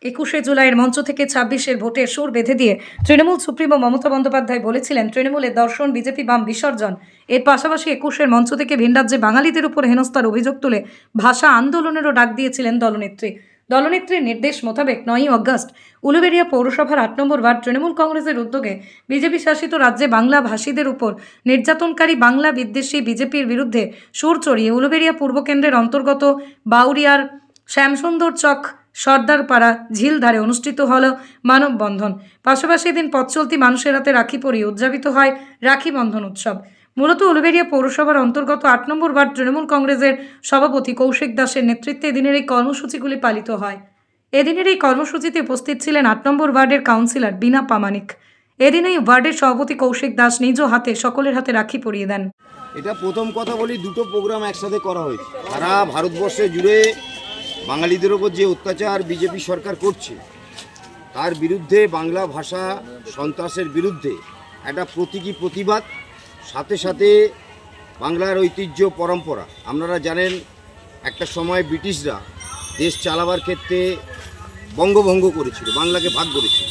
21শে জুলাইয়ের মঞ্চ থেকে 26-এর ভোটের সুর বেঁধে দিয়ে তৃণমূল সুপ্রিমো মমতা বন্দ্যোপাধ্যায় বলেছিলেন, তৃণমূলের দর্শন বিজেপি বাম বিসর্জন। এর পাশাপাশি 21-এর মঞ্চ থেকে ভিনরাজ্যে বাঙালিদের উপর হেনস্থার অভিযোগ তুলে ভাষা আন্দোলনেরও ডাক দিয়েছিলেন দলনেত্রী। দলনেত্রীর নির্দেশ মোতাবেক 9ই অগস্ট উলুবেড়িয়া পৌরসভার 8 নম্বর ওয়ার্ড তৃণমূল কংগ্রেসের উদ্যোগে বিজেপি শাসিত রাজ্যে বাংলা ভাষীদের উপর নির্যাতনকারী বাংলা বিদ্বেষী বিজেপির বিরুদ্ধে সুর চড়িয়ে উলুবেড়িয়া পূর্ব কেন্দ্রের অন্তর্গত বাউরিয়ার শ্যামসুন্দর চক সর্দারপাড়া ঝিলধারে অনুষ্ঠিত হল মানববন্ধন। পাশাপাশি এদিন পথ চলতি মানুষের হাতে রাখি পরিয়ে উদযাপিত হয় রাখি বন্ধন উৎসব। মূলত উলুবেড়িয়া পৌরসভার অন্তর্গত 8 নম্বর ওয়ার্ড তৃণমূল কংগ্রেসের সভাপতি কৌশিক দাসের নেতৃত্বে এদিনের এই কর্মসূচিগুলি পালিত হয়। এদিনের এই কর্মসূচিতে উপস্থিত ছিলেন 8 নম্বর ওয়ার্ডের কাউন্সিলর বিনা পামানিক। এদিন এই ওয়ার্ডের সভাপতি কৌশিক দাস নিজ হাতে সকলের হাতে রাখি পরিয়ে দেন। এটা প্রথম কথা বলি, দুটো প্রোগ্রাম একসাথে করা হয়েছে। সারা ভারতবর্ষে জুড়ে বাঙালিদের ওপর যে অত্যাচার বিজেপি সরকার করছে তার বিরুদ্ধে, বাংলা ভাষা সন্ত্রাসের বিরুদ্ধে একটা প্রতীকী প্রতিবাদ, সাথে সাথে বাংলার ঐতিহ্য পরম্পরা। আপনারা জানেন একটা সময় ব্রিটিশরা দেশ চালাবার ক্ষেত্রে বঙ্গভঙ্গ করেছিল, বাংলাকে ভাগ করেছিল।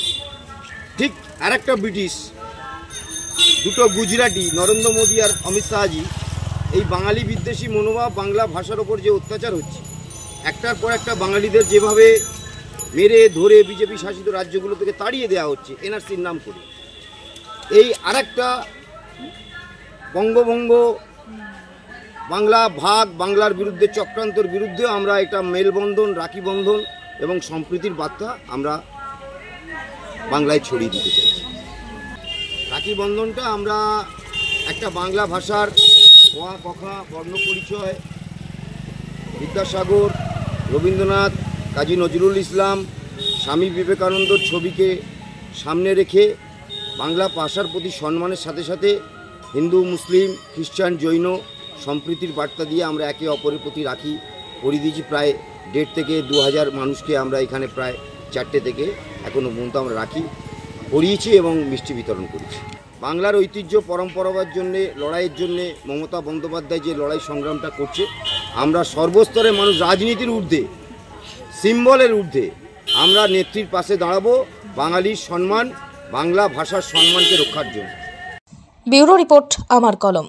ঠিক আর একটা ব্রিটিশ, দুটো গুজরাটি, নরেন্দ্র মোদী আর অমিত শাহজি, এই বাঙালি বিদ্বেষী মনোভাব, বাংলা ভাষার ওপর যে অত্যাচার হচ্ছে, একটার পর একটা বাঙালিদের যেভাবে মেরে ধরে বিজেপি শাসিত রাজ্যগুলো থেকে তাড়িয়ে দেওয়া হচ্ছে এনআরসির নাম করে, এই আরেকটা বঙ্গভঙ্গ, বাংলা ভাগ, বাংলার বিরুদ্ধে চক্রান্তর বিরুদ্ধে আমরা একটা মেলবন্ধন, রাখি বন্ধন এবং সম্প্রীতির বার্তা আমরা বাংলায় ছড়িয়ে দিতে চাইছি। রাখি বন্ধনটা আমরা একটা বাংলা ভাষার কোয়া কখা বর্ণ পরিচয়, বিদ্যাসাগর, রবীন্দ্রনাথ, কাজী নজরুল ইসলাম, স্বামী বিবেকানন্দর ছবিকে সামনে রেখে বাংলা ভাষার প্রতি সম্মানের সাথে সাথে হিন্দু, মুসলিম, খ্রিস্টান, জৈন সম্প্রীতির বার্তা দিয়ে আমরা একে অপরের প্রতি রাখি পরিয়ে দিয়েছি। প্রায় 1.5 থেকে 2000 মানুষকে আমরা এখানে প্রায় 4টে থেকে এখনও পর্যন্ত আমরা রাখি পরিয়েছি এবং মিষ্টি বিতরণ করেছি। বাংলার ঐতিহ্য পরম্পরার জন্যে, লড়াইয়ের জন্যে মমতা বন্দ্যোপাধ্যায় যে লড়াই সংগ্রামটা করছে, আমরা সর্বস্তরের মানুষ, রাজনীতির ঊর্ধ্বে, সিম্বলের ঊর্ধ্বে আমরা নেত্রীর পাশে দাঁড়াবো বাঙালির সম্মান, বাংলা ভাষার সম্মানকে রক্ষার জন্য। ব্যুরো রিপোর্ট, আমার কলম।